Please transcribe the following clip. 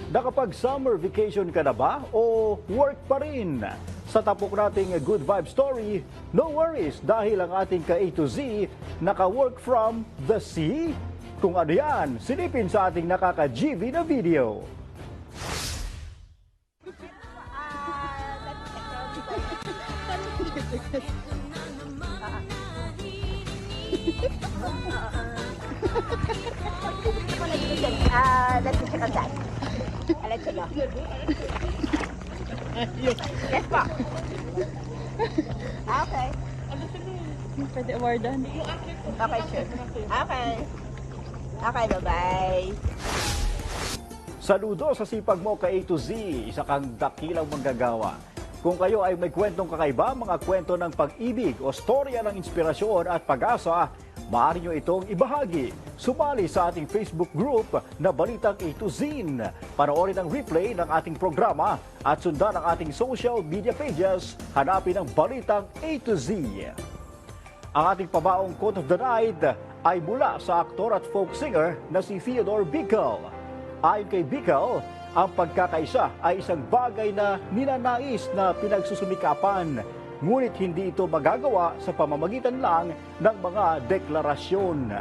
Nakapag-summer vacation ka na ba o work pa rin? Sa tapok nating Good Vibe Story, no worries dahil ang ating ka-A to Z naka-work from the sea. Kung ano yan, silipin sa ating nakaka-GV na video. Let me check on that. I'll let you know. Yes po. Okay. Pwede awardan. Okay, sure. Okay. Okay, bye-bye. Saludo sa sipag mo ka A to Z, isa kang dakilang manggagawa. Kung kayo ay may kwentong kakaiba, mga kwento ng pag-ibig o storya ng inspirasyon at pag-asa, maaari nyo itong ibahagi. Sumali sa ating Facebook group na Balitang A to Z. Panoorin ang replay ng ating programa at sundan ang ating social media pages. Hanapin ang Balitang A to Z. Ang ating pabaong quote of the night ay mula sa aktor at folk singer na si Theodore Bikel. Ayon kay Bikel, ang pagkakaisa ay isang bagay na ninanais na pinagsusumikapan, ngunit hindi ito magagawa sa pamamagitan lang ng mga deklarasyon.